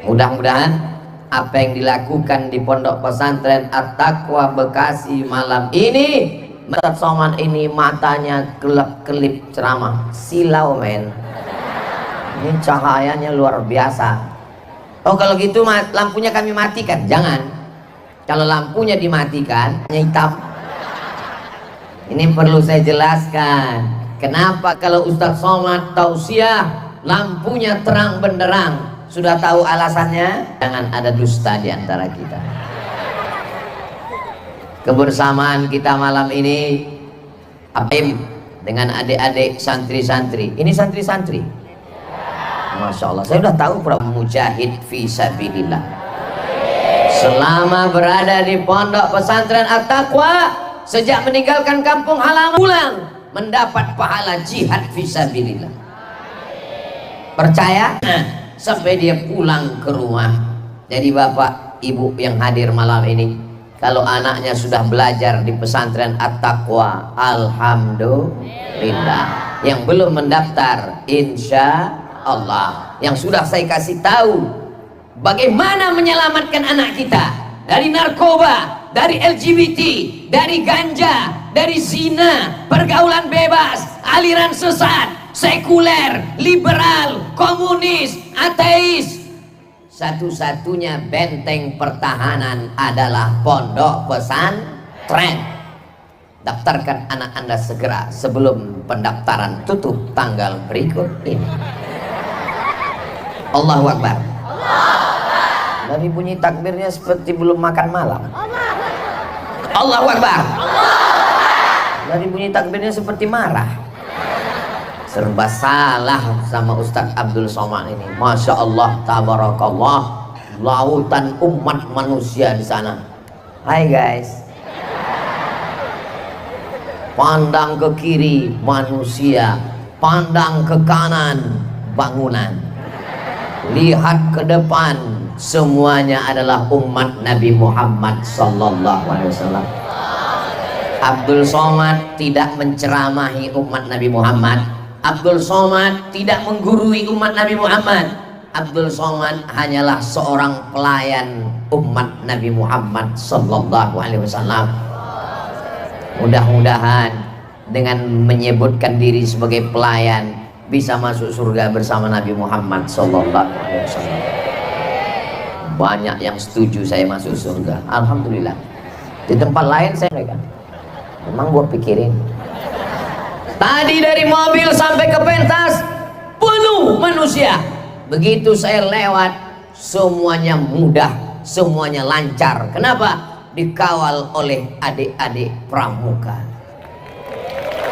Mudah-mudahan apa yang dilakukan di Pondok Pesantren At-Taqwa Bekasi malam ini, Ustaz Somad ini matanya kelap-kelip ceramah, silau men. Ini cahayanya luar biasa. Oh kalau gitu lampunya kami matikan? Jangan. Kalau lampunya dimatikan hanya hitam. Ini perlu saya jelaskan. Kenapa kalau Ustaz Somad tausiah lampunya terang benderang? Sudah tahu alasannya? Jangan ada dusta di antara kita. Kebersamaan kita malam ini Apim dengan adik-adik santri-santri. Ini santri-santri. Masya Allah, saya sudah tahu mujahid fisabilillah. Selama berada di Pondok Pesantren At-Taqwa, sejak meninggalkan kampung halaman, pulang mendapat pahala jihad fisabilillah. Percaya? Sampai dia pulang ke rumah. Jadi bapak ibu yang hadir malam ini, kalau anaknya sudah belajar di pesantren At-Taqwa, alhamdulillah. Yang belum mendaftar, insya Allah. Yang sudah saya kasih tahu bagaimana menyelamatkan anak kita dari narkoba, dari LGBT, dari ganja, dari zina, pergaulan bebas, aliran sesat, sekuler, liberal, komunis, ateis. Satu-satunya benteng pertahanan adalah Pondok Pesantren. Daftarkan anak Anda segera sebelum pendaftaran tutup tanggal berikut ini. Allahu Akbar. Dari bunyi takbirnya seperti belum makan malam. Allahu Akbar. Dari bunyi takbirnya seperti marah. Serba salah sama Ustadz Abdul Somad ini. Masya Allah, tabarakallah, lautan umat manusia di sana. Hai guys. Pandang ke kiri manusia, pandang ke kanan bangunan, lihat ke depan semuanya adalah umat Nabi Muhammad sallallahu alaihi wasallam. Abdul Somad tidak menceramahi umat Nabi Muhammad. Abdul Somad tidak menggurui umat Nabi Muhammad. Abdul Somad hanyalah seorang pelayan umat Nabi Muhammad sallallahu alaihi wasallam. Mudah-mudahan dengan menyebutkan diri sebagai pelayan bisa masuk surga bersama Nabi Muhammad sallallahu alaihi wasallam. Banyak yang setuju saya masuk surga, alhamdulillah. Di tempat lain saya mereka memang gua pikirin. Tadi dari mobil sampai ke pentas penuh manusia. Begitu saya lewat semuanya mudah, semuanya lancar. Kenapa? Dikawal oleh adik-adik pramuka.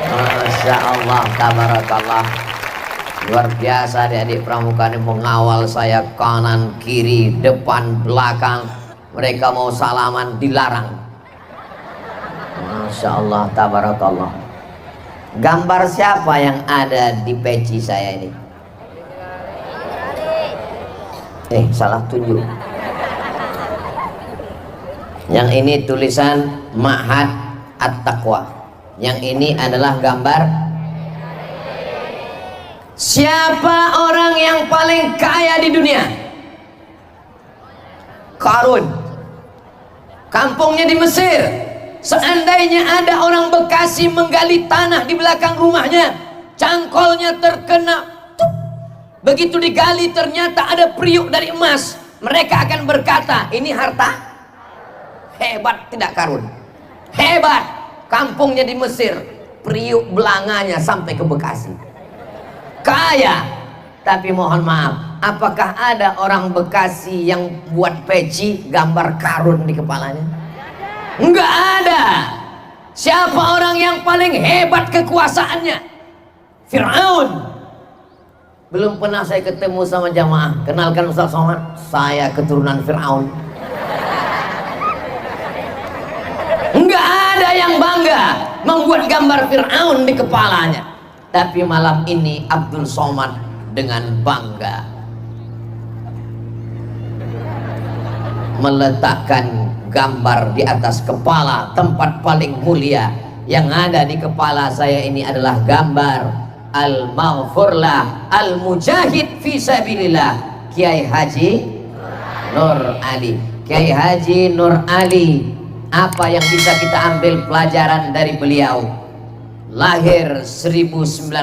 Masya Allah, tabarakallah. Luar biasa adik-adik pramuka ini mengawal saya kanan, kiri, depan, belakang. Mereka mau salaman dilarang. Masya Allah, tabarakallah. Gambar siapa yang ada di peci saya ini? Salah tunjuk. Yang ini tulisan Ma'had At-Taqwa. Yang ini adalah gambar. Siapa orang yang paling kaya di dunia? Qarun. Kampungnya di Mesir. Seandainya ada orang Bekasi menggali tanah di belakang rumahnya, cangkolnya terkena, begitu digali ternyata ada periuk dari emas, mereka akan berkata, ini harta hebat tidak Qarun? Hebat. Kampungnya di Mesir, periuk belanganya sampai ke Bekasi. Kaya. Tapi mohon maaf, apakah ada orang Bekasi yang buat peci gambar Qarun di kepalanya? Enggak ada. Siapa orang yang paling hebat kekuasaannya? Fir'aun. Belum pernah saya ketemu sama jamaah. Kenalkan Ustaz Somad, saya keturunan Fir'aun. Enggak ada yang bangga membuat gambar Fir'aun di kepalanya. Tapi malam ini Abdul Somad dengan bangga meletakkan gambar di atas kepala, tempat paling mulia. Yang ada di kepala saya ini adalah gambar Al-Maghfurlah Al-Mujahid Fisabilillah Kiai Haji Nur Ali. Kiai Haji Nur Ali, apa yang bisa kita ambil pelajaran dari beliau? Lahir 1914,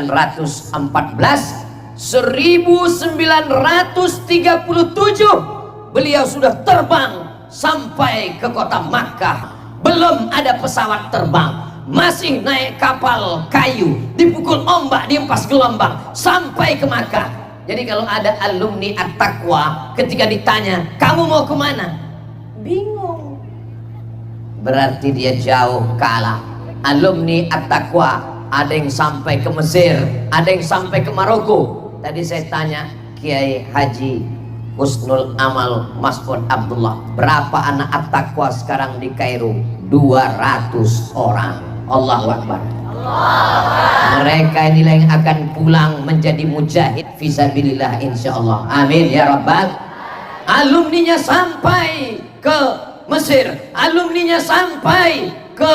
1937 beliau sudah terbang sampai ke kota Makkah. Belum ada pesawat terbang, masih naik kapal kayu, dipukul ombak, dihempas gelombang sampai ke Makkah. Jadi kalau ada alumni At-Taqwa ketika ditanya, kamu mau kemana? Bingung, berarti dia jauh kalah. Alumni At-Taqwa ada yang sampai ke Mesir, ada yang sampai ke Maroko. Tadi saya tanya Kiai Haji Husnul Amal Mas'ud Abdullah, berapa anak At-Taqwa sekarang di Kairo? 200 orang. Allahu Akbar. Mereka inilah yang akan pulang menjadi mujahid fisabilillah insyaallah. Amin ya rabbal. Alumninya sampai ke Mesir, alumninya sampai ke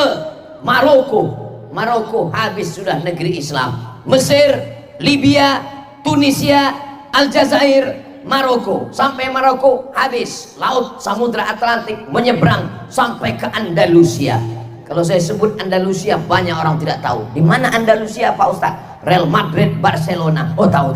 Maroko. Maroko habis sudah negeri Islam. Mesir, Libya, Tunisia, Aljazair, Maroko. Sampai Maroko habis laut Samudra Atlantik, menyeberang sampai ke Andalusia. Kalau saya sebut Andalusia banyak orang tidak tahu. Di mana Andalusia Pak Ustaz? Real Madrid, Barcelona. Oh tahu.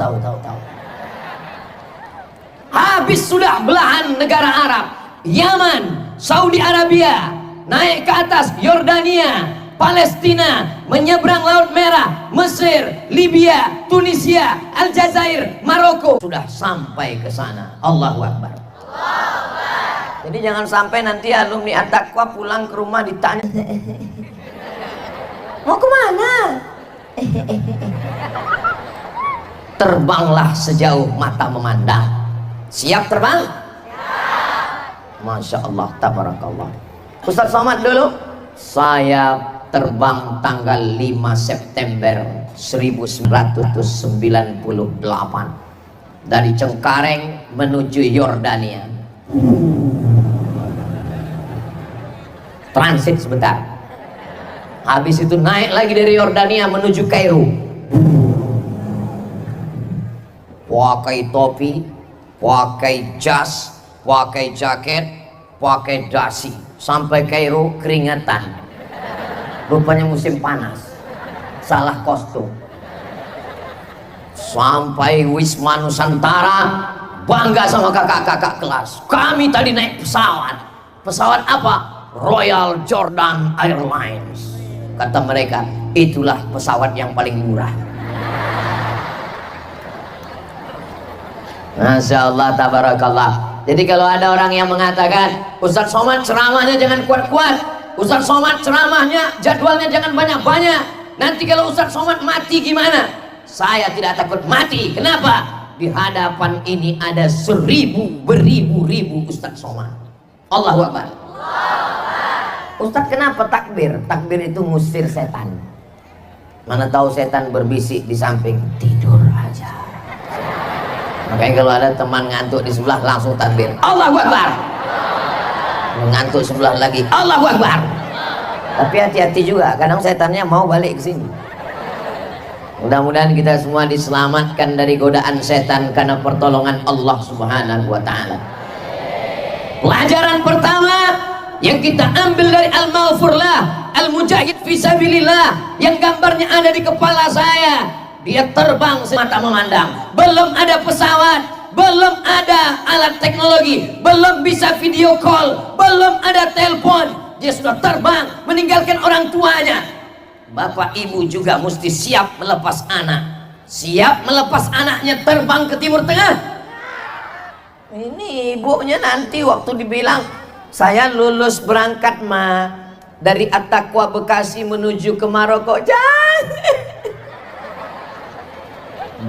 Habis sudah belahan negara Arab, Yaman, Saudi Arabia, naik ke atas Yordania, Palestina, menyeberang Laut Merah, Mesir, Libya, Tunisia, Aljazair, Maroko, sudah sampai ke sana. Allahu Akbar. Jadi jangan sampai nanti alumni At-Taqwa pulang ke rumah ditanya, mau kemana? Terbanglah sejauh mata memandang. Siap terbang? Masya Allah, tabarakallah. Ustaz Somad dulu. Saya terbang tanggal 5 September 1998 dari Cengkareng menuju Yordania. Transit sebentar, habis itu naik lagi dari Yordania menuju Kairo. Pakai topi, pakai jas, pakai jaket, pakai dasi, sampai Kairo keringetan. Rupanya musim panas, salah kostum. Sampai Wisma Nusantara, bangga sama kakak-kakak kelas. Kami tadi naik pesawat. Pesawat apa? Royal Jordan Airlines. Kata mereka, itulah pesawat yang paling murah. Masya Allah, tabarakallah. Jadi kalau ada orang yang mengatakan, Ustaz Somad ceramahnya jangan kuat-kuat, Ustaz Somad ceramahnya jadwalnya jangan banyak-banyak, nanti kalau Ustaz Somad mati gimana? Saya tidak takut mati. Kenapa? Di hadapan ini ada 1000 beribu-ribu Ustaz Somad. Allahu Akbar. Ustaz kenapa takbir? Takbir itu ngusir setan. Mana tahu setan berbisik di samping, tidur aja. Makanya kalau ada teman ngantuk di sebelah langsung takbir, Allahu Akbar. Ngantuk sebelah lagi, Allahu Akbar. Tapi hati-hati juga, kadang setannya mau balik ke sini. Mudah-mudahan kita semua diselamatkan dari godaan setan karena pertolongan Allah Subhanahu wa taala. Pelajaran pertama yang kita ambil dari Al-Maghfurlah, Al-Mujahid Fisabilillah, yang gambarnya ada di kepala saya. Dia terbang semata memandang. Belum ada pesawat, belum ada alat teknologi, belum bisa video call, belum ada telepon. Dia sudah terbang meninggalkan orang tuanya. Bapak ibu juga mesti siap melepas anak. Siap melepas anaknya terbang ke Timur Tengah. Ini ibunya nanti waktu dibilang, saya lulus berangkat dari At-Taqwa Bekasi menuju ke Maroko.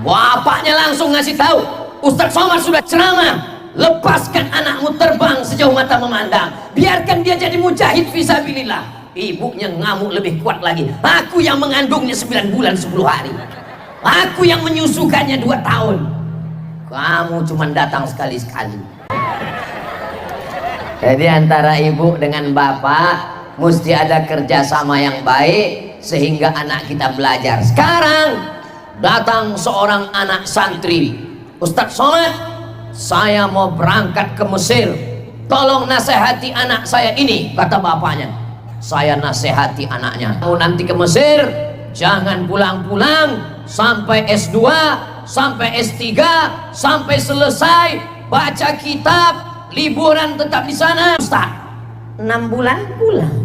Bapaknya langsung ngasih tahu, Ustaz Somad sudah ceramah, lepaskan anakmu terbang sejauh mata memandang, biarkan dia jadi mujahid fisabilillah. Ibunya ngamuk lebih kuat lagi. Aku yang mengandungnya 9 bulan 10 hari, aku yang menyusukannya 2 tahun, kamu cuma datang sekali-sekali. Jadi antara ibu dengan bapak mesti ada kerjasama yang baik sehingga anak kita belajar. Sekarang datang seorang anak santri, Ustaz Somad, saya mau berangkat ke Mesir, tolong nasihati anak saya ini. Kata bapaknya. Saya nasihati anaknya, mau nanti ke Mesir jangan pulang-pulang sampai S2, sampai S3, sampai selesai baca kitab, liburan tetap di sana. Ustaz, 6 bulan pulang.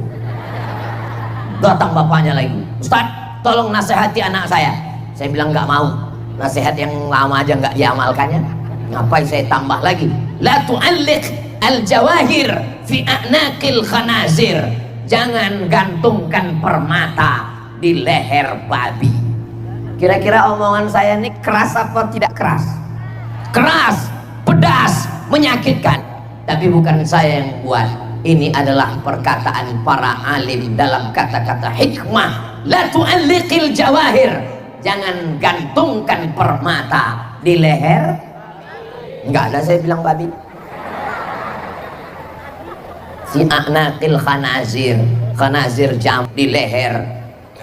Datang bapaknya lagi, Ustaz tolong nasihati anak saya. Saya bilang nggak mau, nasihat yang lama aja nggak diamalkannya, ngapain saya tambah lagi. La tu'alliq al-jawahir fi a'naqil khanazir, jangan gantungkan permata di leher babi. Kira-kira omongan saya ini keras apa tidak keras? Keras, pedas, menyakitkan. Tapi bukan saya yang buat. Ini adalah perkataan para alim dalam kata-kata hikmah. La tu'alliqil jawahir, jangan gantungkan permata di leher. Enggak ada saya bilang babi. Si a'naqil khanazir, khanazir jam di leher.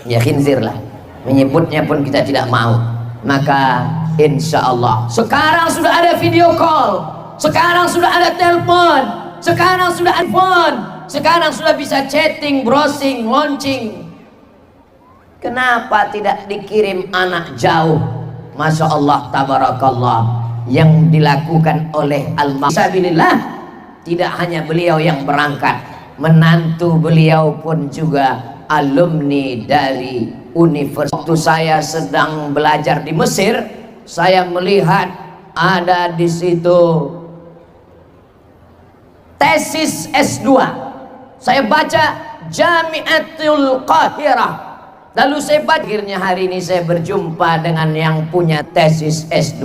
Ya khinzir lah, menyebutnya pun kita tidak mau. Maka insya Allah sekarang sudah ada video call, sekarang sudah ada telepon, sekarang sudah iPhone, sekarang sudah bisa chatting, browsing, launching. Kenapa tidak dikirim anak jauh? Masya Allah, tabarakallah, yang dilakukan oleh Al-Masabilillah. Tidak hanya beliau yang berangkat, menantu beliau pun juga alumni dari universitas. Waktu saya sedang belajar di Mesir, saya melihat ada di situ tesis S2. Saya baca Jami'atul Qahirah. Lalu saya baca, akhirnya hari ini saya berjumpa dengan yang punya tesis S2.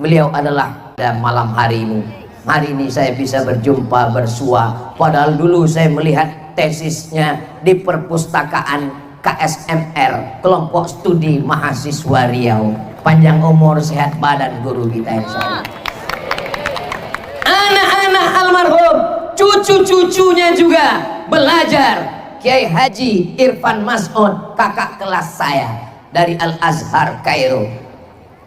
Beliau adalah malam hari ini. Hari ini saya bisa berjumpa, bersua. Padahal dulu saya melihat tesisnya di perpustakaan KSMR, kelompok studi mahasiswa Riau. Panjang umur, sehat badan guru kita insya Allah. Anak-anak almarhum, cucu-cucunya juga belajar. Kiai Haji Irfan Mas'ud, kakak kelas saya dari Al-Azhar Kairo.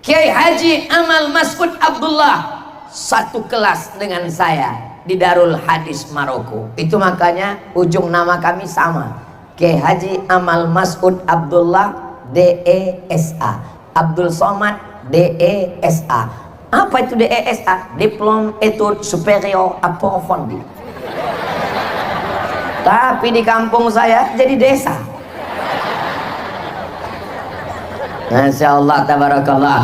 Kiai Haji Amal Mas'ud Abdullah, satu kelas dengan saya di Darul Hadis Maroko. Itu makanya ujung nama kami sama, Kiai Haji Amal Mas'ud Abdullah DESA, Abdul Somad DESA. Apa itu DESA? Diplom Etude Superior Approfondie. Tapi di kampung saya jadi desa. Masya Allah, tabarakallah.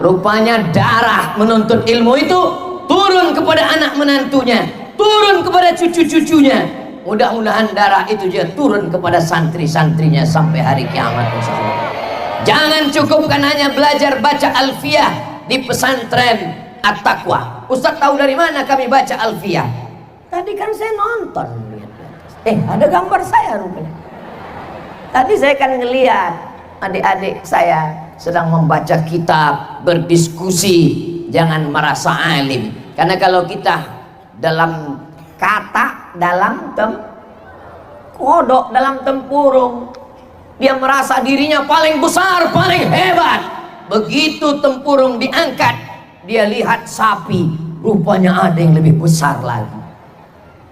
Rupanya darah menuntut ilmu itu turun kepada anak menantunya, turun kepada cucu-cucunya. Mudah-mudahan darah itu juga turun kepada santri-santrinya sampai hari kiamat. Jangan cukupkan hanya belajar baca alfiyah di pesantren At-Taqwa. Ustaz tahu dari mana kami baca alfiyah? Tadi kan saya nonton. Ada gambar saya rupanya. Tadi saya kan ngelihat adik-adik saya sedang membaca kitab, berdiskusi. Jangan merasa alim, karena kalau kita dalam kata, dalam kodok, dalam tempurung, dia merasa dirinya paling besar, paling hebat. Begitu tempurung diangkat, dia lihat sapi, rupanya ada yang lebih besar lagi.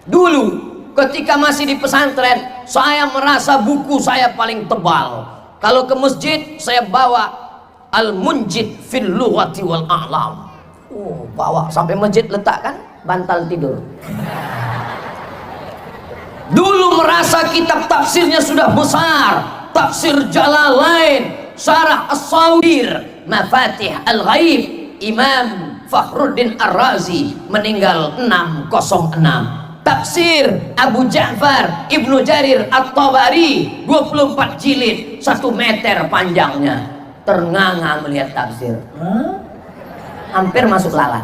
Dulu ketika masih di pesantren, saya merasa buku saya paling tebal. Kalau ke masjid, saya bawa Al-Munjid fil Lughati wal A'lam. Bawa sampai masjid, letakkan bantal tidur. Dulu merasa kitab tafsirnya sudah besar, tafsir Jalalain, Syarah As-Sawir, Mafatih Al-Ghaib, Imam Fakhruddin Ar-Razi meninggal 606. Tafsir Abu Ja'far Ibnu Jarir At-Tabari 24 jilid, 1 meter panjangnya. Ternganga melihat tafsir. Hampir masuk lalat.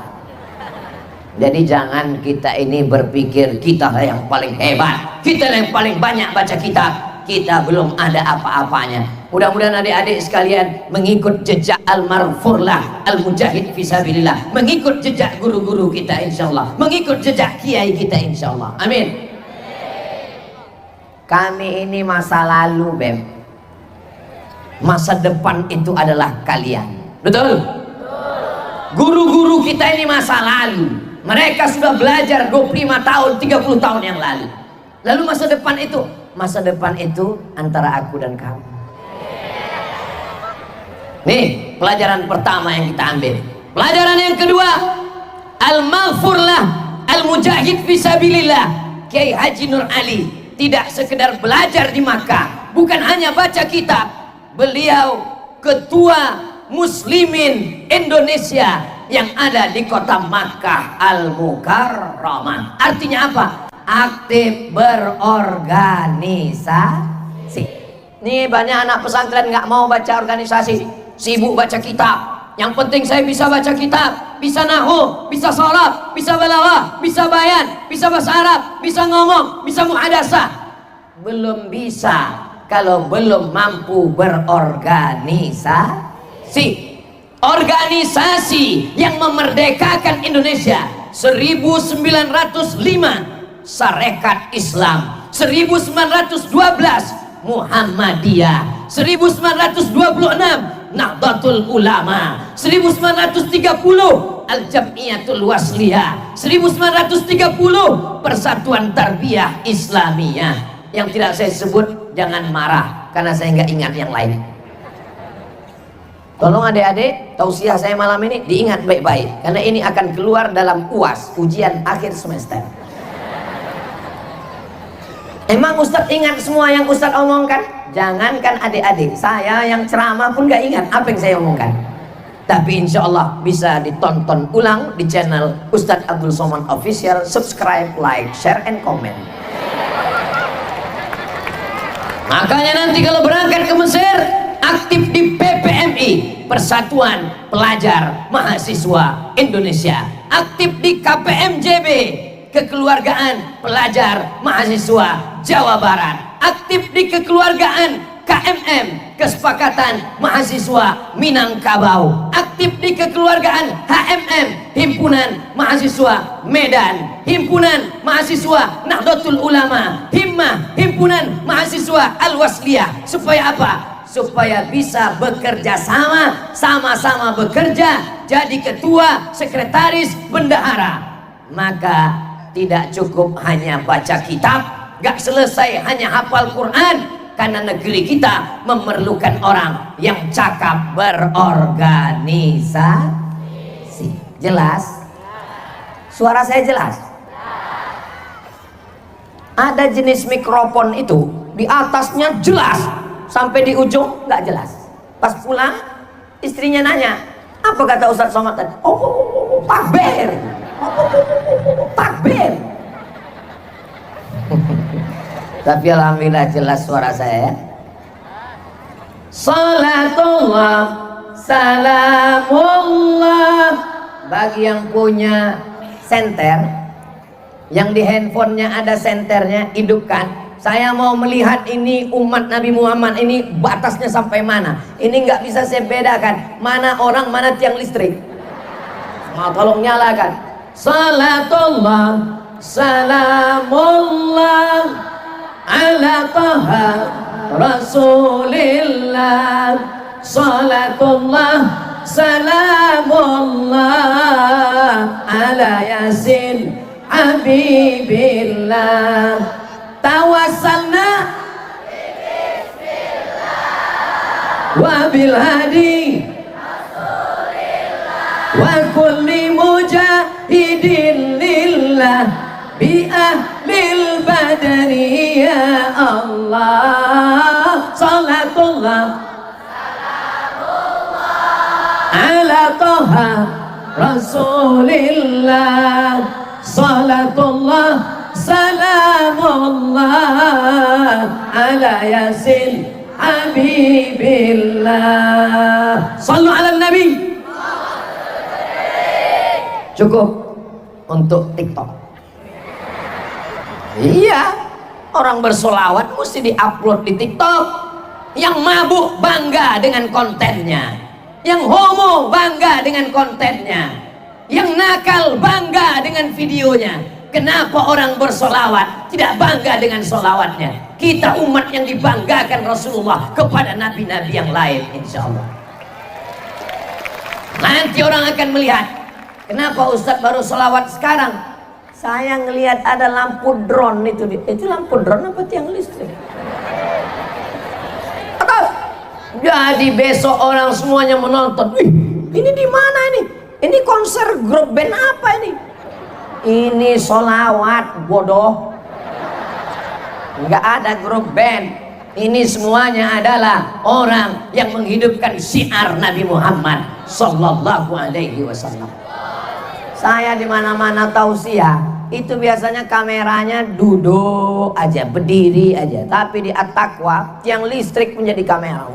Jadi jangan kita ini berpikir kita yang paling hebat, kita yang paling banyak baca kitab. Kita belum ada apa-apanya. Mudah-mudahan adik-adik sekalian mengikut jejak Al-Marfurlah Al-Mujahid Fisabilillah, mengikut jejak guru-guru kita insyaallah, mengikut jejak kiai kita insyaallah. Amin. Kami ini masa lalu, Beb. Masa depan itu adalah kalian. Betul? Guru-guru kita ini masa lalu. Mereka sudah belajar 25 tahun, 30 tahun yang lalu. Lalu masa depan itu antara aku dan kamu. Nih, pelajaran pertama yang kita ambil. Pelajaran yang kedua, al-maghfurlah, al-mujahid fisabilillah. Kiai Haji Nur Ali tidak sekedar belajar di Makkah, bukan hanya baca kitab. Beliau ketua Muslimin Indonesia yang ada di kota Makkah Al-Mukarramah. Artinya apa? Aktif berorganisasi. Nih banyak anak pesantren nggak mau baca organisasi, sibuk baca kitab. Yang penting saya bisa baca kitab, bisa nahwu, bisa sharaf, bisa balaghah, bisa bayan, bisa bahasa Arab, bisa ngomong, bisa muhadasah. Belum bisa kalau belum mampu berorganisasi. Organisasi yang memerdekakan Indonesia 1905 Sarekat Islam, 1912 Muhammadiyah, 1926 Nahdlatul Ulama, 1930 Al-Jam'iyatul Wasliyah, 1930 Persatuan Tarbiyah Islamiyah. Yang tidak saya sebut jangan marah karena saya nggak ingat yang lain. Tolong adik-adik, tausiah saya malam ini diingat baik-baik karena ini akan keluar dalam UAS, ujian akhir semester. Emang Ustadz ingat semua yang Ustadz omongkan? Jangankan adik-adik, saya yang ceramah pun gak ingat apa yang saya omongkan. Tapi insya Allah bisa ditonton ulang di channel Ustadz Abdul Somad Official. Subscribe, like, share, and comment. Makanya nanti kalau berangkat ke Mesir, aktif di PPMI, Persatuan Pelajar Mahasiswa Indonesia. Aktif di KPMJB, Kekeluargaan Pelajar Mahasiswa Jawa Barat. Aktif di kekeluargaan KMM, Kesepakatan Mahasiswa Minangkabau. Aktif di kekeluargaan HMM, Himpunan Mahasiswa Medan. Himpunan Mahasiswa Nahdlatul Ulama. Himmah, Himpunan Mahasiswa Al-Wasliyah. Supaya apa? Supaya bisa bekerja sama-sama bekerja, jadi ketua, sekretaris, bendahara. Maka tidak cukup hanya baca kitab, gak selesai hanya hafal Quran, karena negeri kita memerlukan orang yang cakap berorganisasi. Jelas? Suara saya jelas? Ada jenis mikrofon itu di atasnya jelas, sampai di ujung nggak jelas. Pas pulang istrinya nanya, apa kata Ustadz Somad tadi? Takbir, takbir. Tapi alhamdulillah jelas suara saya. Salatullah, salamullah. Bagi yang punya senter, yang di handphonenya ada senternya, hidupkan. Saya mau melihat ini umat Nabi Muhammad ini batasnya sampai mana. Ini nggak bisa saya bedakan mana orang mana tiang listrik. Mau tolong nyalakan. Salatullah, salamullah ala taha rasulillah. Salatullah, salamullah ala yasin habibillah. Tawassalna wa bil hadi wa kulli mujahidin lillah bi ahlil badri ya Allah. Salatullah ala taha rasulillah. Salatullah salamullah ala yasin habibillah. Sallu ala nabi. Cukup untuk TikTok. Iya, orang bersolawat mesti diupload di TikTok. Yang mabuk bangga dengan kontennya, yang homo bangga dengan kontennya, yang nakal bangga dengan videonya. Kenapa orang bersolawat tidak bangga dengan solawatnya? Kita umat yang dibanggakan Rasulullah kepada nabi-nabi yang lain, insya Allah. Nanti orang akan melihat, kenapa Ustadz baru selawat sekarang? Saya ngelihat ada lampu drone itu lampu drone apa tiang listrik? Jadi besok orang semuanya menonton. Wih, ini di mana ini? Ini konser grup band apa ini? Ini solawat, bodoh. Nggak ada grup band. Ini semuanya adalah orang yang menghidupkan syiar Nabi Muhammad Sallallahu Alaihi Wasallam. Saya di mana-mana tausiah itu biasanya kameranya duduk aja, berdiri aja. Tapi di At-Taqwa tiang listrik menjadi kamera.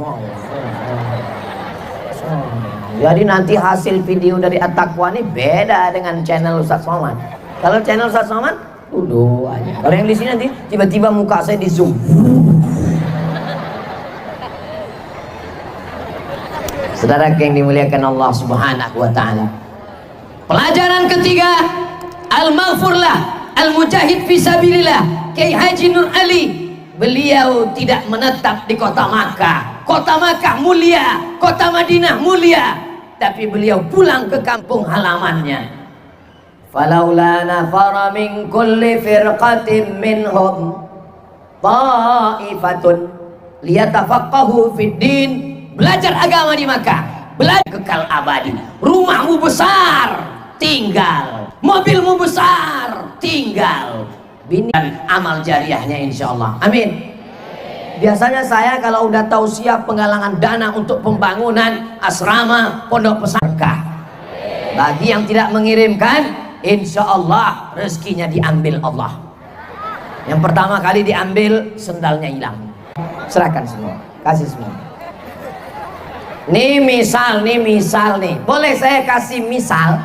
Jadi nanti hasil video dari At-Taqwa ini beda dengan channel Ustadz Somad. Kalau channel Ustadz Somad duduk aja. Kalau yang di sini nanti tiba-tiba muka saya di zoom. Saudara yang dimuliakan Allah Subhanahu wa taala. Pelajaran ketiga, al-maghfurlah, al-mujahid fi sabilillah. Kiai Haji Nur Ali, beliau tidak menetap di kota Makkah. Kota Makkah mulia, kota Madinah mulia, tapi beliau pulang ke kampung halamannya. Falaula nafara min kulli firqatin minhum ta'ifatun liyatafaqahu fid din. Belajar agama di Makkah, belajar kekal abadi. Rumahmu besar, tinggal. Mobilmu besar, tinggal. Bini dan amal jariahnya insya Allah. Amin. Biasanya saya kalau udah tausiah penggalangan dana untuk pembangunan asrama, pondok pesantren. Bagi yang tidak mengirimkan, insya Allah rezekinya diambil Allah. Yang pertama kali diambil, sendalnya hilang. Serahkan semua, kasih semua. Nih misal nih. Boleh saya kasih misal?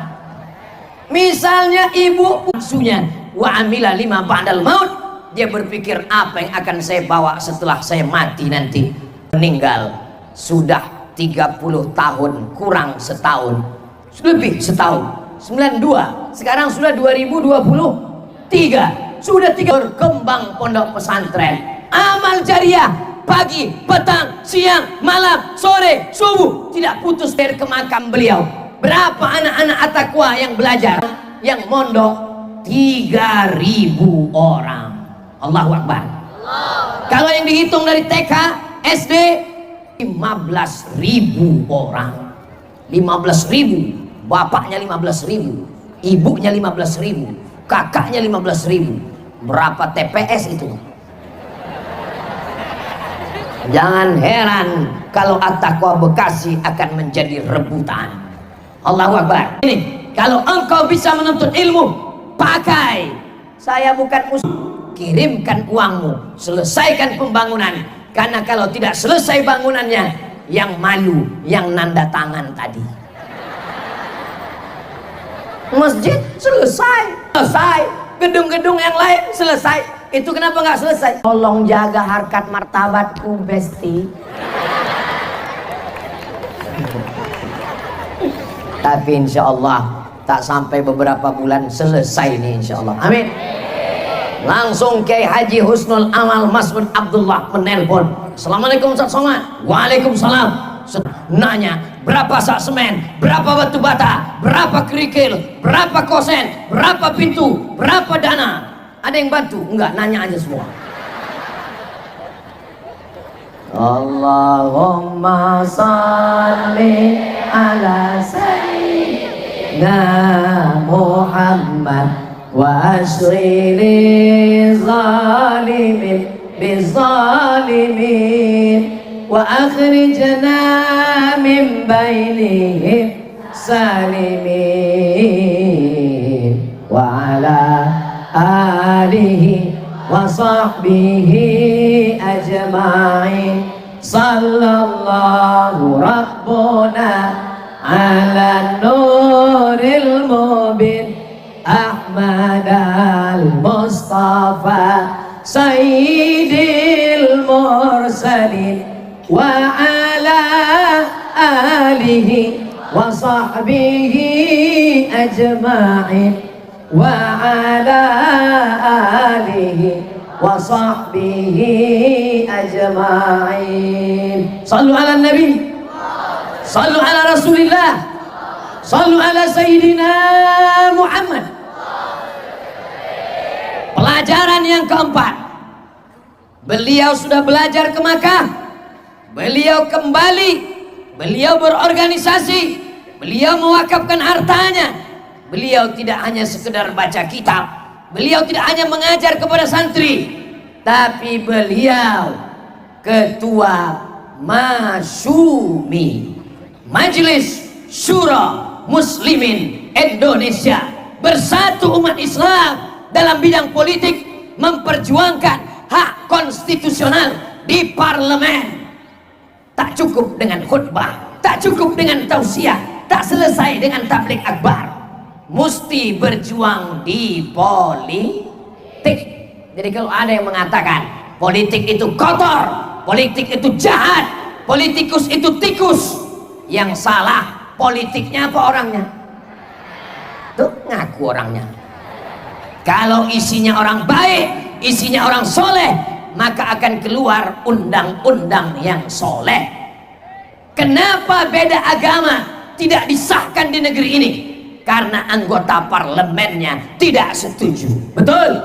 Misalnya ibu bungsunya wa amila lima ba'dal maut. Dia berpikir apa yang akan saya bawa setelah saya mati nanti. Meninggal sudah 30 tahun kurang setahun. Lebih setahun. 92. Sekarang sudah 2023. Sudah 3 berkembang pondok pesantren. Amal jariah pagi, petang, siang, malam, sore, subuh tidak putus dari ke makam beliau. Berapa anak-anak At-Taqwa yang belajar, yang mondok? 3.000 orang. Allahu Akbar. Kalau yang dihitung dari TK, SD 15.000 orang. 15.000. Bapaknya 15.000, ibunya 15.000, kakaknya 15.000. Berapa TPS itu? Jangan heran kalau At-Taqwa Bekasi akan menjadi rebutan. Allahu Akbar. Ini kalau engkau bisa menuntut ilmu, pakai. Saya bukan musuh. Kirimkan uangmu, selesaikan pembangunan. Karena kalau tidak selesai bangunannya, yang malu yang nanda tangan tadi. Masjid selesai, gedung-gedung yang lain selesai. Itu kenapa nggak selesai? Tolong jaga harkat martabatku, Besti. Tapi insya Allah tak sampai beberapa bulan selesai nih insya Allah. Amin. Langsung Kiai Haji Husnul Amal Mas'ud Abdullah menelpon. Assalamualaikum Ustaz Somad. Waalaikumsalam. Nanya berapa sak semen, berapa batu bata, berapa kerikil, berapa kosen, berapa pintu, berapa dana. Ada yang bantu? Enggak, nanya aja semua. Allahumma salli ala sayyidina Muhammad wa asri li zalimin bizalimin wa akhrijna min bainihim salimin wa ala alihi wa sahbihi ajma'in. Sallallahu rabbuna ala nuril mubin Ahmad al-Mustafa sayyidil mursalin wa ala alihi wa sahbihi ajma'in wa ala alihi wa sahbihi ajma'in. Sallu ala nabi, sallu ala rasulillah, Sallu ala Sayyidina Muhammad. Pelajaran yang keempat, beliau sudah belajar ke Makkah, beliau kembali, beliau berorganisasi, beliau mewakafkan hartanya. Beliau tidak hanya sekedar baca kitab, beliau tidak hanya mengajar kepada santri, tapi beliau ketua Masyumi, Majelis Syura Muslimin Indonesia. Bersatu umat Islam dalam bidang politik, memperjuangkan hak konstitusional di parlemen. Tak cukup dengan khutbah, tak cukup dengan tausiah, tak selesai dengan tabligh akbar, mesti berjuang di politik. Jadi kalau ada yang mengatakan politik itu kotor, politik itu jahat, politikus itu tikus, yang salah politiknya apa orangnya? Tuh ngaku orangnya. Kalau isinya orang baik, isinya orang soleh, maka akan keluar undang-undang yang soleh. Kenapa beda agama tidak disahkan di negeri ini? Karena anggota parlemennya tidak setuju. Betul?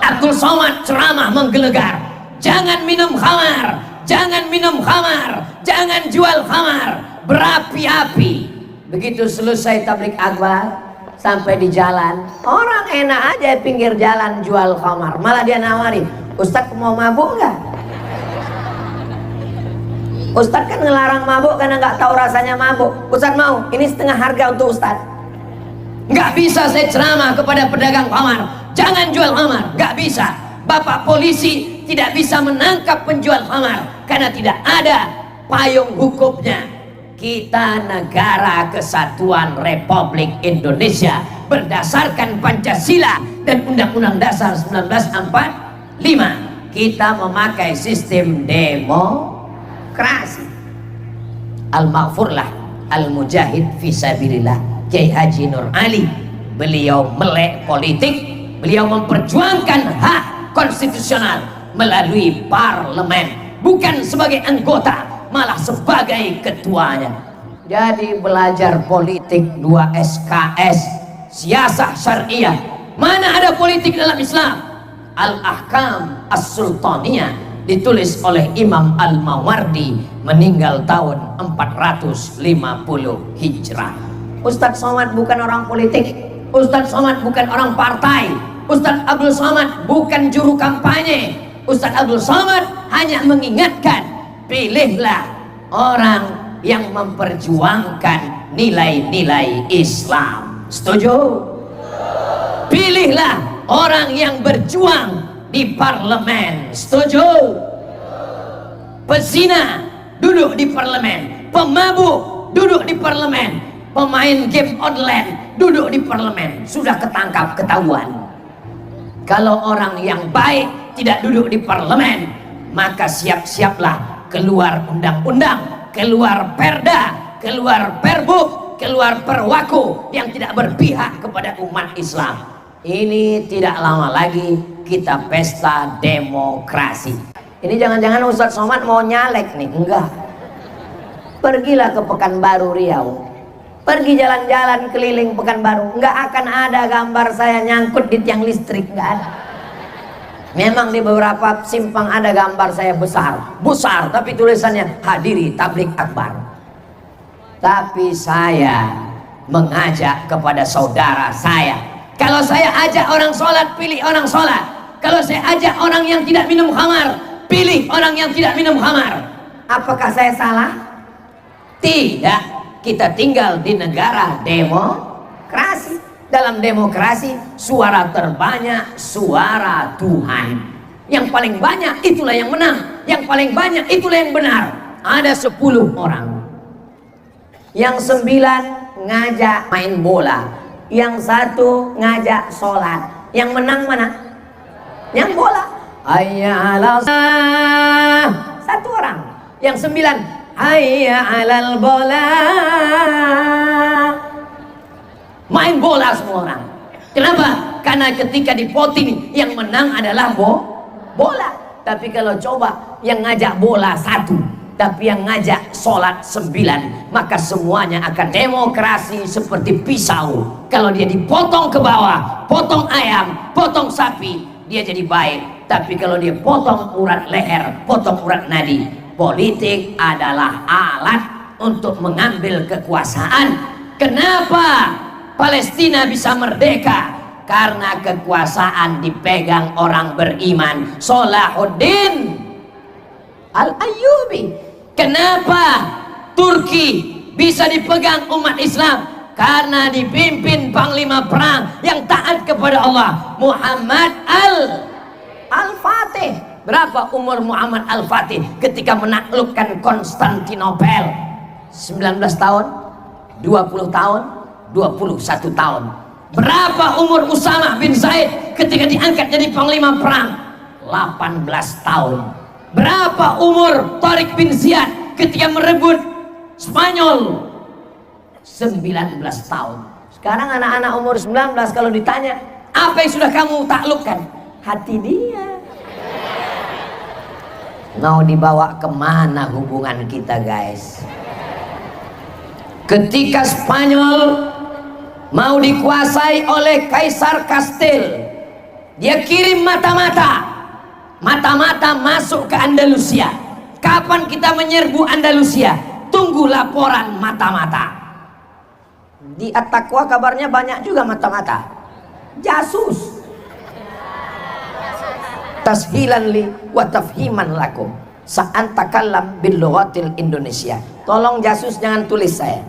Abdul Somad ceramah menggelegar, jangan minum khamar, jangan minum khamar, jangan jual khamar, berapi-api. Begitu selesai tabligh akbar, sampai di jalan, orang enak aja pinggir jalan jual khamar, malah dia nawari, Ustadz mau mabuk nggak? Ustadz kan ngelarang mabuk karena nggak tahu rasanya mabuk. Ustadz mau, ini setengah harga untuk Ustadz. Nggak bisa saya ceramah kepada pedagang khamar, jangan jual khamar, nggak bisa. Bapak polisi tidak bisa menangkap penjual khamar karena tidak ada payung hukumnya. Kita negara kesatuan Republik Indonesia berdasarkan Pancasila dan Undang-Undang Dasar 1945. Kita memakai sistem demokrasi. Al-Maghfurlah Al-Mujahid Fisabilillah Kiai Haji Nur Ali, beliau melek politik, beliau memperjuangkan hak konstitusional melalui parlemen, bukan sebagai anggota, malah sebagai ketuanya. Jadi belajar politik 2 SKS, siasah syariah. Mana ada politik dalam Islam? Al-Ahkam As-Sultaniyah ditulis oleh Imam Al-Mawardi, meninggal tahun 450 Hijrah. Ustadz Somad bukan orang politik, Ustadz Somad bukan orang partai, Ustadz Abdul Somad bukan juru kampanye. Ustadz Abdul Somad hanya mengingatkan, pilihlah orang yang memperjuangkan nilai-nilai Islam. Setuju? Pilihlah orang yang berjuang di parlemen. Setuju? Pezina duduk di parlemen, pemabuk duduk di parlemen, pemain game online duduk di parlemen. Sudah ketangkap, ketahuan. Kalau orang yang baik tidak duduk di parlemen, maka siap-siaplah keluar undang-undang, keluar perda, keluar perbuk, keluar perwaku yang tidak berpihak kepada umat Islam. Ini tidak lama lagi kita pesta demokrasi. Ini jangan-jangan Ustadz Somad mau nyalek nih? Enggak. Pergilah ke Pekanbaru Riau, pergi jalan-jalan keliling Pekanbaru, nggak akan ada gambar saya nyangkut di tiang listrik, nggak ada. Memang di beberapa simpang ada gambar saya besar, tapi tulisannya hadiri tabligh akbar. Tapi saya mengajak kepada saudara saya, kalau saya ajak orang sholat, pilih orang sholat. Kalau saya ajak orang yang tidak minum khamar, pilih orang yang tidak minum khamar. Apakah saya salah? Tidak. Kita tinggal di negara demokrasi. Dalam demokrasi, suara terbanyak suara Tuhan. Yang paling banyak itulah yang menang, yang paling banyak itulah yang benar. Ada 10 orang, yang 9 ngajak main bola, yang 1 ngajak sholat. Yang menang mana? Yang bola. Hayya 'alal salah. 1 orang. Yang 9 hayya 'alal bola. Main bola semua orang. Kenapa? Karena ketika di voting yang menang adalah bola. Tapi kalau coba yang ngajak bola 1, tapi yang ngajak sholat 9, maka semuanya akan demokrasi seperti pisau. Kalau dia dipotong ke bawah, potong ayam, potong sapi, dia jadi baik. Tapi kalau dia potong urat leher, potong urat nadi, politik adalah alat untuk mengambil kekuasaan. Kenapa Palestina bisa merdeka? Karena kekuasaan dipegang orang beriman. Salahuddin Al-Ayyubi. Kenapa Turki bisa dipegang umat Islam? Karena dipimpin panglima perang yang taat kepada Allah, Muhammad Al-Fatih. Berapa umur Muhammad Al-Fatih ketika menaklukkan Konstantinopel? 19 tahun, 20 tahun, 21 tahun. Berapa umur Usama bin Zaid ketika diangkat jadi panglima perang? 18 tahun. Berapa umur Tariq bin Ziyad ketika merebut Spanyol? 19 tahun. Sekarang anak-anak umur 19 kalau ditanya, apa yang sudah kamu taklukkan? Hati dia. Mau dibawa kemana hubungan kita, guys? Ketika Spanyol mau dikuasai oleh Kaisar Kastil, dia kirim mata-mata masuk ke Andalusia. Kapan kita menyerbu Andalusia? Tunggu laporan mata-mata. Di At-Taqwa kabarnya banyak juga mata-mata jasus. Tashilan li wa tafhiman lakum sa'an takallam bil lughatil Indonesia. Tolong jasus jangan tulis saya.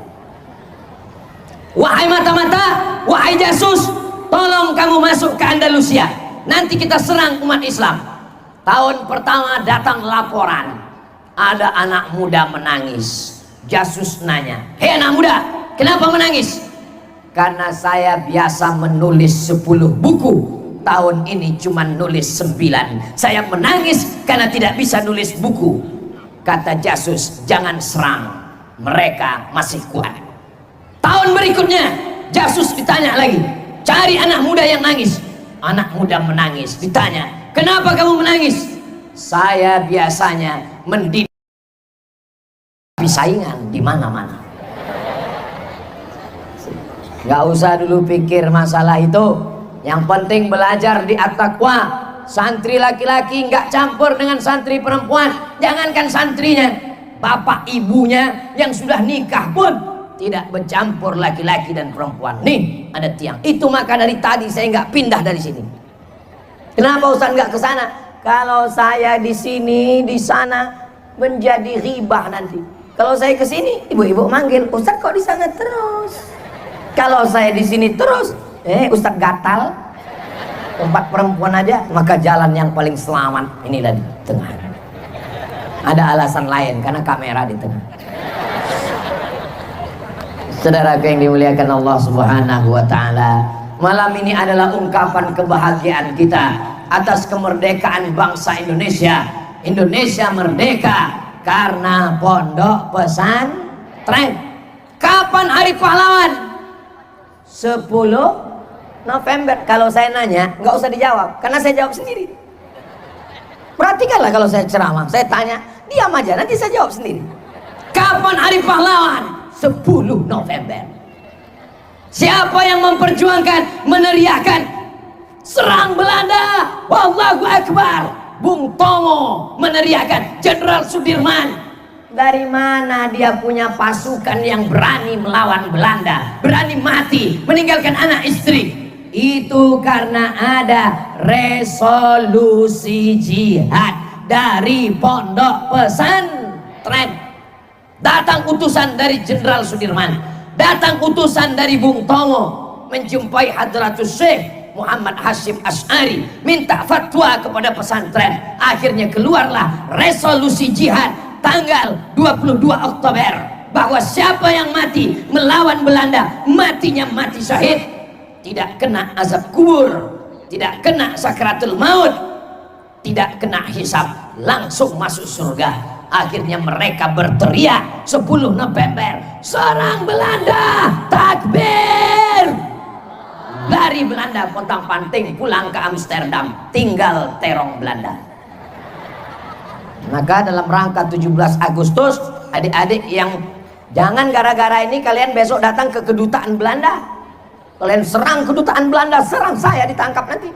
Wahai mata-mata, wahai jasus, tolong kamu masuk ke Andalusia. Nanti kita serang umat Islam. Tahun pertama datang laporan, ada anak muda menangis. Jasus nanya, hei anak muda, kenapa menangis? Karena saya biasa menulis 10 buku, tahun ini cuma nulis 9. Saya menangis karena tidak bisa nulis buku. Kata jasus, jangan serang, mereka masih kuat. Tahun berikutnya jasus ditanya lagi, cari anak muda yang nangis. Anak muda menangis, ditanya, kenapa kamu menangis? Saya biasanya mendidik saingan di mana-mana. Gak usah dulu pikir masalah itu. Yang penting belajar di At-Taqwa. Santri laki-laki nggak campur dengan santri perempuan. Jangankan santrinya, bapak ibunya yang sudah nikah pun tidak bercampur laki-laki dan perempuan. Nih ada tiang. Itu maka dari tadi saya nggak pindah dari sini. Kenapa Ustaz nggak ke sana? Kalau saya di sini, di sana menjadi ribah nanti. Kalau saya ke sini, ibu-ibu manggil, Ustaz kok di sana terus? Kalau saya di sini terus, Ustaz gatal. Tempat perempuan aja, maka jalan yang paling selamat inilah di tengah. Ada alasan lain karena kamera di tengah. Saudaraku yang dimuliakan Allah Subhanahu wa taala, malam ini adalah ungkapan kebahagiaan kita atas kemerdekaan bangsa Indonesia. Indonesia merdeka karena pondok pesantren. Kapan hari pahlawan? 10 November. Kalau saya nanya, nggak usah dijawab, karena saya jawab sendiri. Perhatikanlah kalau saya ceramah, saya tanya, diam aja, nanti saya jawab sendiri. Kapan hari pahlawan? 10 November. Siapa yang memperjuangkan, meneriakan, serang Belanda, Allahu Akbar. Bung Tomo meneriakan, Jenderal Sudirman. Dari mana dia punya pasukan yang berani melawan Belanda, berani mati, meninggalkan anak istri? Itu karena ada resolusi jihad dari pondok pesantren. Datang utusan dari Jenderal Sudirman, datang utusan dari Bung Tomo menjumpai Hadratus Syekh Muhammad Hashim Asy'ari, minta fatwa kepada pesantren. Akhirnya keluarlah resolusi jihad tanggal 22 Oktober, bahwa siapa yang mati melawan Belanda, matinya mati syahid, tidak kena azab kubur, tidak kena sakratul maut, tidak kena hisab, langsung masuk surga. Akhirnya mereka berteriak 10 November, serang Belanda, takbir. Lari Belanda pontang-panting pulang ke Amsterdam, tinggal terong Belanda. Maka dalam rangka 17 Agustus, adik-adik yang jangan gara-gara ini kalian besok datang ke kedutaan Belanda, kalian serang kedutaan Belanda, serang saya, ditangkap nanti.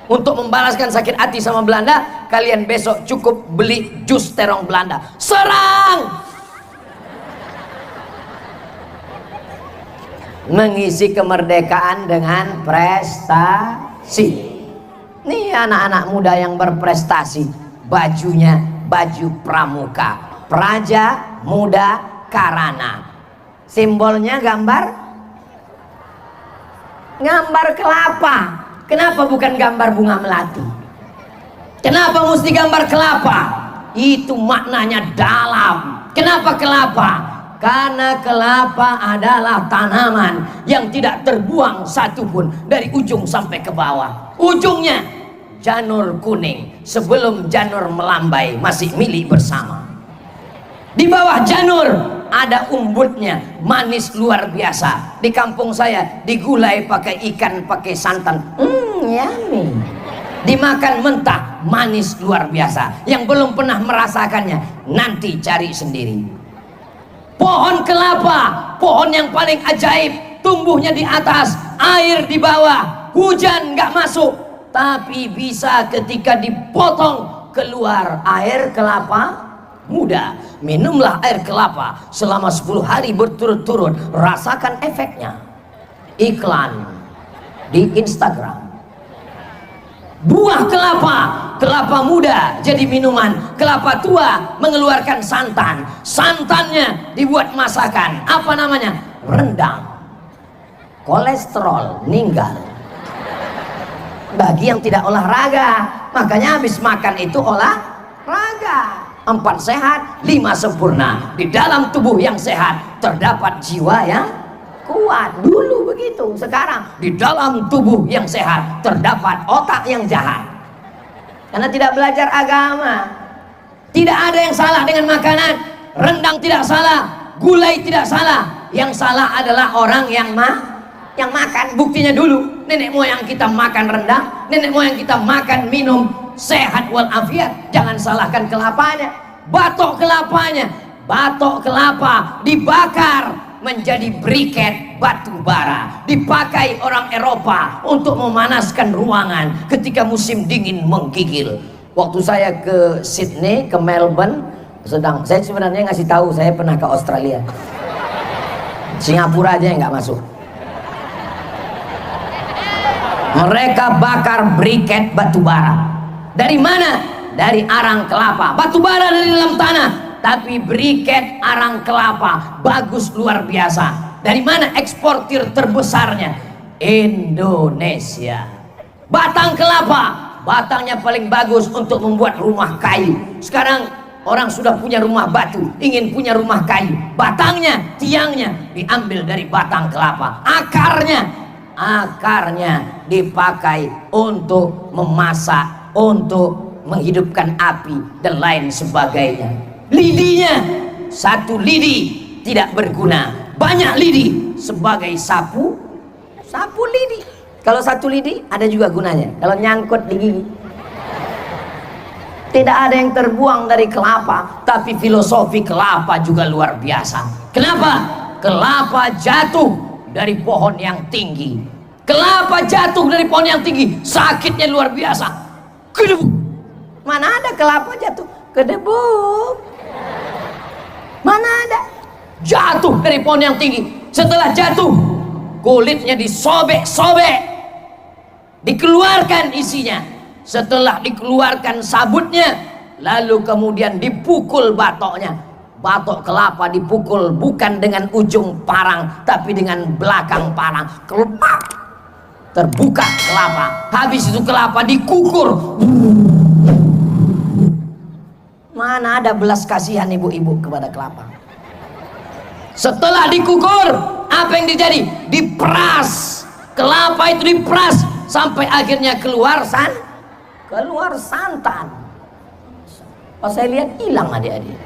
Untuk membalaskan sakit hati sama Belanda, kalian besok cukup beli jus terong Belanda, serang. Mengisi kemerdekaan dengan prestasi. Nih anak-anak muda yang berprestasi, bajunya baju pramuka, Praja Muda Karana. Simbolnya gambar kelapa. Kenapa bukan gambar bunga melati? Kenapa mesti gambar kelapa? Itu maknanya dalam. Kenapa kelapa? Karena kelapa adalah tanaman yang tidak terbuang satupun dari ujung sampai ke bawah. Ujungnya janur kuning, sebelum janur melambai masih milik bersama. Di bawah janur ada umbutnya, manis luar biasa. Di kampung saya digulai pakai ikan, pakai santan. Yummy. Dimakan mentah, manis luar biasa. Yang belum pernah merasakannya, nanti cari sendiri. Pohon kelapa, pohon yang paling ajaib, tumbuhnya di atas, air di bawah, hujan nggak masuk, tapi bisa ketika dipotong keluar air kelapa muda. Minumlah air kelapa selama 10 hari berturut-turut, rasakan efeknya. Iklan di Instagram. Buah kelapa muda jadi minuman, kelapa tua mengeluarkan santan, santannya dibuat masakan, apa namanya? Rendang. Kolesterol meninggal. Bagi yang tidak olahraga, makanya habis makan itu olahraga. 4 sehat, 5 sempurna. Di dalam tubuh yang sehat terdapat jiwa yang kuat. Dulu begitu, sekarang di dalam tubuh yang sehat terdapat otak yang jahat. Karena tidak belajar agama. Tidak ada yang salah dengan makanan. Rendang tidak salah, gulai tidak salah. Yang salah adalah orang yang makan. Buktinya dulu nenek moyang kita makan rendang, nenek moyang kita makan minum sehat walafiat. Jangan salahkan kelapanya, batok kelapanya. Batok kelapa dibakar menjadi briket batu bara, dipakai orang Eropa untuk memanaskan ruangan ketika musim dingin menggigil. Waktu saya ke Sydney, ke Melbourne, saya sebenarnya ngasih tahu saya pernah ke Australia. Singapura aja yang nggak masuk. Mereka bakar briket batu bara. Dari mana? Dari arang kelapa. Batu bara dari dalam tanah, tapi briket arang kelapa bagus luar biasa. Dari mana eksportir terbesarnya? Indonesia. Batang kelapa, batangnya paling bagus untuk membuat rumah kayu. Sekarang orang sudah punya rumah batu, ingin punya rumah kayu. Batangnya, tiangnya diambil dari batang kelapa. Akarnya dipakai untuk memasak, untuk menghidupkan api dan lain sebagainya. Lidinya, satu lidi tidak berguna, banyak lidi sebagai sapu lidi. Kalau satu lidi ada juga gunanya, kalau nyangkut di gigi. Tidak ada yang terbuang dari kelapa, tapi filosofi kelapa juga luar biasa. Kenapa? Kelapa jatuh dari pohon yang tinggi. Kelapa jatuh dari pohon yang tinggi, sakitnya luar biasa. Kedebuk. Mana ada kelapa jatuh kedebuk? Mana ada? Jatuh dari pohon yang tinggi. Setelah jatuh, kulitnya disobek-sobek, dikeluarkan isinya. Setelah dikeluarkan sabutnya, lalu kemudian dipukul batoknya. Batok kelapa dipukul bukan dengan ujung parang, tapi dengan belakang parang. Kelepak, terbuka kelapa. Habis itu kelapa dikukur. Mana ada belas kasihan ibu-ibu kepada kelapa. Setelah dikukur, apa yang terjadi? Diperas. Kelapa itu diperas sampai akhirnya keluar santan. Pas saya lihat hilang adik-adik.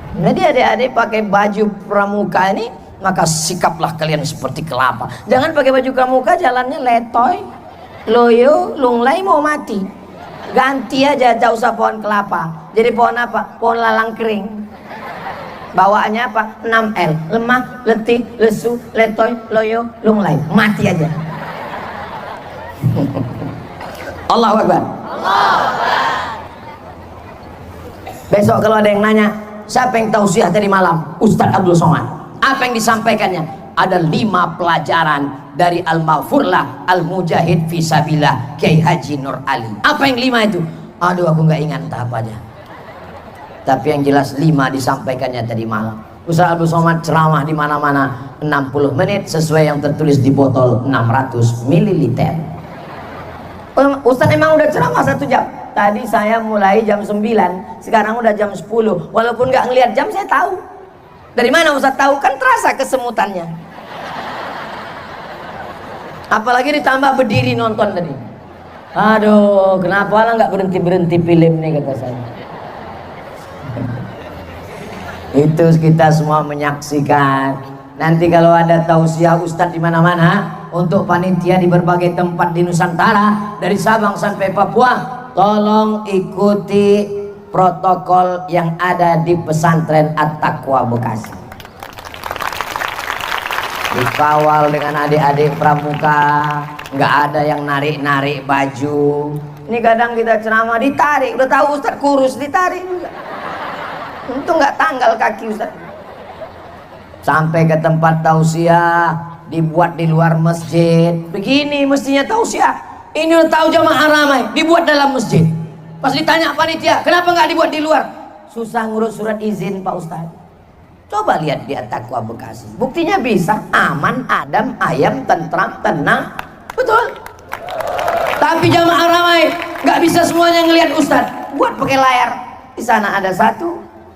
Jadi adik-adik pakai baju pramuka ini, maka sikaplah kalian seperti kelapa. Jangan pakai baju pramuka jalannya letoy, loyo, lunglai, mau mati. Ganti aja, jauh usah pohon kelapa. Jadi pohon apa? Pohon lalang kering. Bawaannya apa? 6L. Lemah, letih, lesu, letoy, loyo, lunglai. Mati aja. Allahu Akbar. Besok kalau ada yang nanya, siapa yang tausiah tadi malam? Ustadz Abdul Somad. Apa yang disampaikannya? Ada 5 pelajaran dari Al-Maghfurlah Al-Mujahid Fisabilillah Kiai Haji Nur Ali. Apa yang 5 itu? Aduh, aku nggak ingat apa aja. Tapi yang jelas 5 disampaikannya tadi malam. Ustadz Abdul Somad ceramah di mana-mana 60 menit sesuai yang tertulis di botol 600 ml. Ustadz emang udah ceramah 1 jam. Tadi saya mulai jam 9, sekarang udah jam 10. Walaupun nggak ngelihat jam, saya tahu. Dari mana Ustadz tahu? Kan terasa kesemutannya. Apalagi ditambah berdiri nonton tadi. Aduh, kenapa lah nggak berhenti film nih, kata saya. Itu kita semua menyaksikan. Nanti kalau ada tausiah Ustadz di mana-mana untuk panitia di berbagai tempat di Nusantara dari Sabang sampai Papua, tolong ikuti protokol yang ada di pesantren At-Taqwa Bekasi. Dikawal dengan adik-adik pramuka, nggak ada yang narik-narik baju. Ini kadang kita ceramah ditarik, udah tahu Ustadz kurus ditarik juga. Untung nggak tanggal kaki Ustadz. Sampai ke tempat tausiah dibuat di luar masjid. Begini mestinya tausiah. Ini udah tahu jamaah ramai, dibuat dalam masjid. Pas ditanya panitia, kenapa nggak dibuat di luar? Susah ngurus surat izin Pak Ustadz. Coba lihat di At-Taqwa Bekasi. Buktinya bisa, aman, adem, ayam, tentram, tenang. Betul. Tapi jamaah ramai, nggak bisa semuanya ngelihat Ustadz. Buat pakai layar. Di sana ada 1,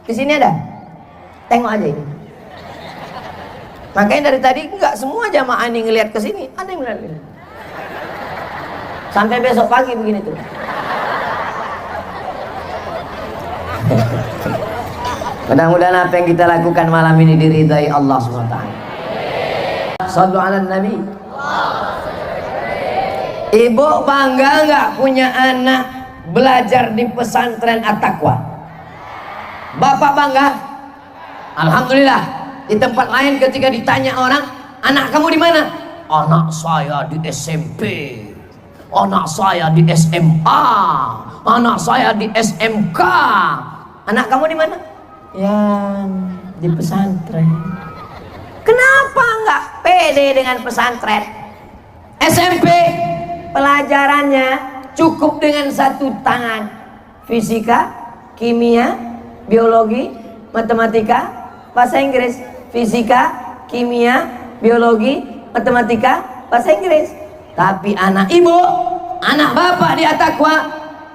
di sini ada. Tengok aja ini. Makanya dari tadi nggak semua jamaah ini ngelihat ke sini, ada yang ngelihat. Sampai besok pagi begini tuh. Mudah-mudahan apa yang kita lakukan malam ini diridhai Allah SWT. Shallu ala Nabi. Ibu bangga nggak punya anak belajar di pesantren At-Taqwa? Bapak bangga? Alhamdulillah. Di tempat lain ketika ditanya orang, anak kamu di mana? Anak saya di SMP. Anak saya di SMA. Anak saya di SMK. Anak kamu di mana? Ya, di pesantren. Kenapa nggak pede dengan pesantren? SMP pelajarannya cukup dengan 1 tangan. Fisika, kimia, biologi, matematika, bahasa Inggris. Fisika, kimia, biologi, matematika, bahasa Inggris. Tapi anak ibu, anak bapak di At-Taqwa,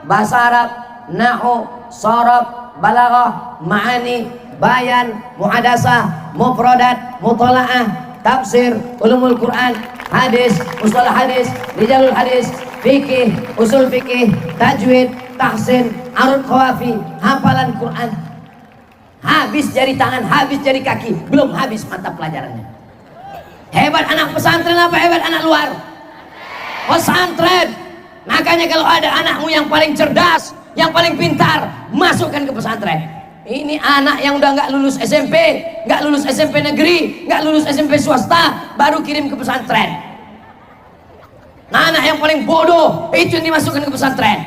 bahasa Arab, nahwu, sharaf, balaghah, ma'ani, bayan, muhadasah, mufradat, mutalaah, tafsir, ulumul Quran, hadis, mustalah hadis, rijalul hadis, fikih, usul fikih, tajwid, tahsin, arud khawafi, hafalan Quran. Habis jari tangan, habis jari kaki, belum habis mata pelajarannya. Hebat anak pesantren apa hebat anak luar? Pesantren. Makanya kalau ada anakmu yang paling cerdas, yang paling pintar, masukkan ke pesantren. Ini anak yang udah nggak lulus SMP, nggak lulus SMP negeri, nggak lulus SMP swasta, baru kirim ke pesantren. Nah, anak yang paling bodoh itu yang dimasukkan ke pesantren.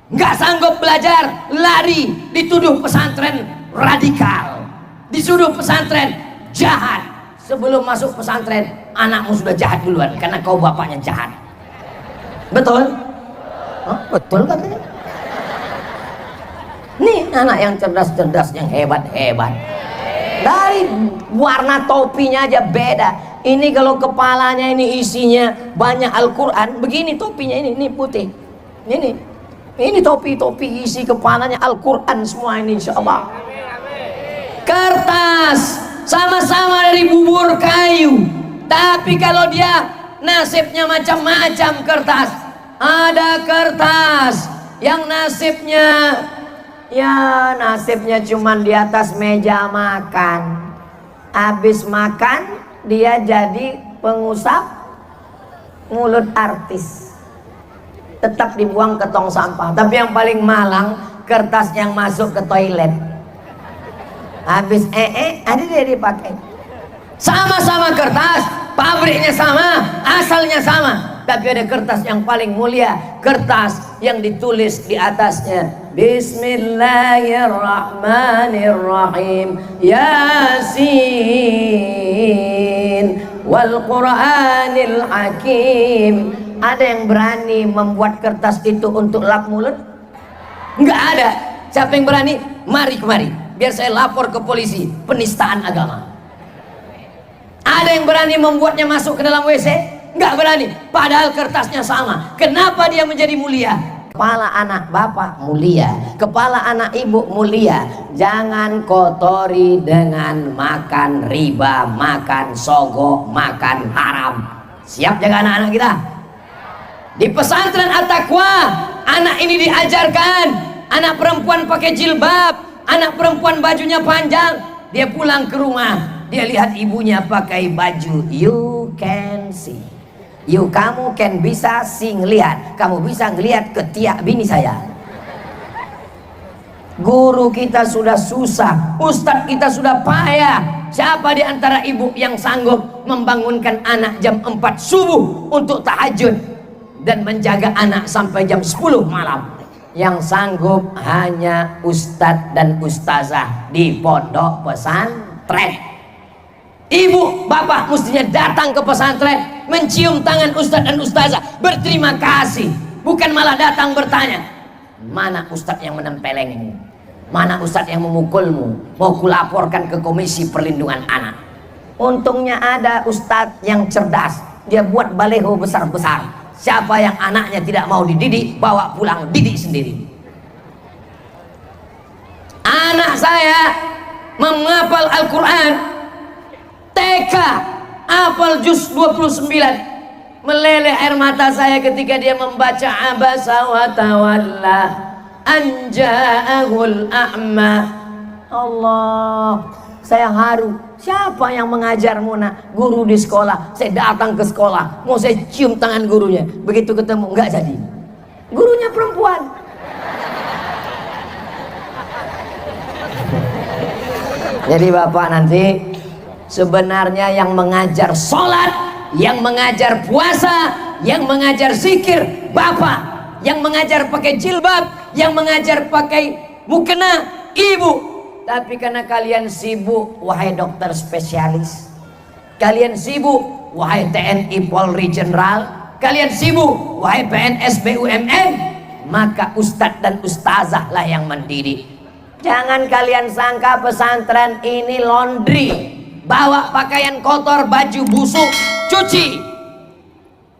Nggak sanggup belajar, lari, dituduh pesantren radikal, dituduh pesantren jahat. Sebelum masuk pesantren, anakmu sudah jahat duluan karena kau bapaknya jahat. Betul? Oh, betul katanya. Nih anak yang cerdas-cerdas, yang hebat-hebat. Dari warna topinya aja beda. Ini kalau kepalanya ini isinya banyak Al-Quran, begini topinya ini putih. Ini topi isi kepalanya Al-Quran semua ini, insya Allah. Kertas sama-sama dari bubur kayu, tapi kalau dia nasibnya macam-macam kertas. Ada kertas yang nasibnya cuman di atas meja makan. Habis makan dia jadi pengusap mulut artis. tetap dibuang ke tong sampah. Tapi yang paling malang, kertas yang masuk ke toilet. Habis ada dia dipakai. Sama-sama kertas, pabriknya sama, asalnya sama. Tapi ada kertas yang paling mulia, kertas yang ditulis di atasnya Bismillahirrahmanirrahim, Yasin wal Qur'anil Hakim. Ada yang berani membuat kertas itu untuk lap mulut? Enggak ada. Siapa yang berani? Mari kemari, biar saya lapor ke polisi penistaan agama. Ada yang berani membuatnya masuk ke dalam WC? Nggak berani, padahal kertasnya sama. Kenapa dia menjadi mulia? Kepala anak bapak mulia, kepala anak ibu mulia. Jangan kotori dengan makan riba, makan sogok, makan haram. Siap jaga anak-anak kita? Di pesantren At-Taqwa, anak ini diajarkan. Anak perempuan pakai jilbab, anak perempuan bajunya panjang. Dia pulang ke rumah, dia lihat ibunya pakai baju you can see. Kamu kan bisa sih ngelihat, kamu bisa ngelihat ketiak bini saya. Guru kita sudah susah, ustadz kita sudah payah. Siapa di antara ibu yang sanggup membangunkan anak jam 4 subuh untuk tahajud dan menjaga anak sampai jam 10 malam? Yang sanggup hanya ustadz dan ustazah di pondok pesantren. Ibu, bapak mestinya datang ke pesantren, mencium tangan ustadz dan ustazah, berterima kasih. Bukan malah datang bertanya, mana ustadz yang menempelengmu, mana ustadz yang memukulmu, mau kulaporkan ke Komisi Perlindungan Anak. Untungnya ada ustadz yang cerdas, dia buat baleho besar-besar. Siapa yang anaknya tidak mau dididik, bawa pulang didik sendiri. Anak saya menghafal Al-Quran TK, hafal juz 29. Meleleh air mata saya ketika dia membaca abasa wa tawalla an ja'ahul a'ma. Allah, saya haru. Siapa yang mengajarmu nak? Guru di sekolah. Saya datang ke sekolah, mau saya cium tangan gurunya. Begitu ketemu, enggak jadi. Gurunya perempuan. Jadi bapak nanti sebenarnya yang mengajar sholat, yang mengajar puasa, yang mengajar zikir bapak, yang mengajar pakai jilbab, yang mengajar pakai mukena ibu. Tapi karena kalian sibuk, wahai dokter spesialis, kalian sibuk, wahai TNI Polri Jenderal, kalian sibuk, wahai PNS BUMN, maka ustadz dan ustazah lah yang mendidik. Jangan kalian sangka pesantren ini laundry, bawa pakaian kotor, baju busuk, cuci,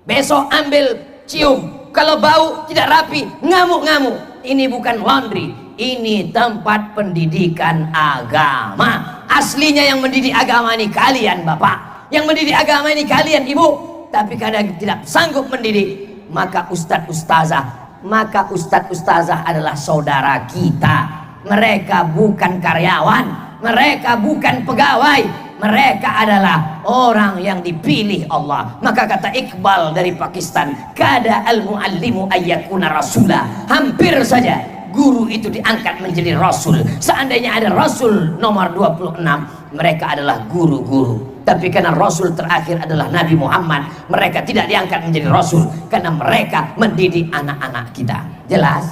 besok ambil cium, kalau bau tidak rapi, ngamuk-ngamuk. Ini bukan laundry, ini tempat pendidikan agama. Aslinya yang mendidik agama ini kalian bapak, yang mendidik agama ini kalian ibu. Tapi kadang tidak sanggup mendidik, maka ustadz ustazah adalah saudara kita. Mereka bukan karyawan, mereka bukan pegawai, mereka adalah orang yang dipilih Allah. Maka kata Iqbal dari Pakistan, kada al-muallimu ayyakuna rasulah. Hampir saja guru itu diangkat menjadi rasul. Seandainya ada rasul nomor 26, mereka adalah guru-guru. Tapi karena rasul terakhir adalah Nabi Muhammad, mereka tidak diangkat menjadi rasul karena mereka mendidik anak-anak kita. Jelas?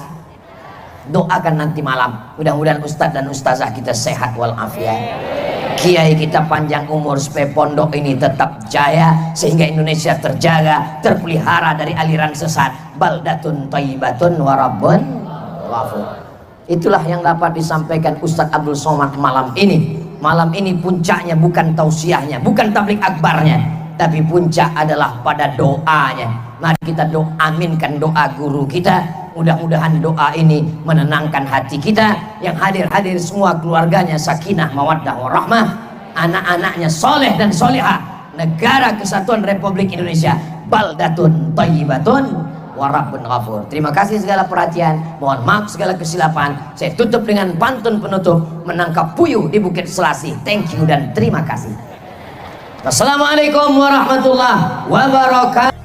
Doakan nanti malam, mudah-mudahan ustadz dan ustazah kita sehat walafiat, kiai kita panjang umur supaya pondok ini tetap jaya, sehingga Indonesia terjaga, terpelihara dari aliran sesat. Baldatun thayyibatun wa rabbun ghafur. Itulah yang dapat disampaikan Ustadz Abdul Somad malam ini. Malam ini puncaknya bukan tausiahnya, bukan tablik akbarnya, tapi puncak adalah pada doanya. Mari kita aminkan doa guru kita. Mudah-mudahan doa ini menenangkan hati kita. Yang hadir-hadir semua keluarganya sakinah, mawaddah, warahmah. Anak-anaknya soleh dan solehah. Negara Kesatuan Republik Indonesia baldatun thayyibatun wa rabbun ghafur. Terima kasih segala perhatian. Mohon maaf segala kesilapan. Saya tutup dengan pantun penutup, menangkap puyuh di Bukit Selasih. Thank you dan terima kasih. Wassalamualaikum warahmatullahi wabarakatuh.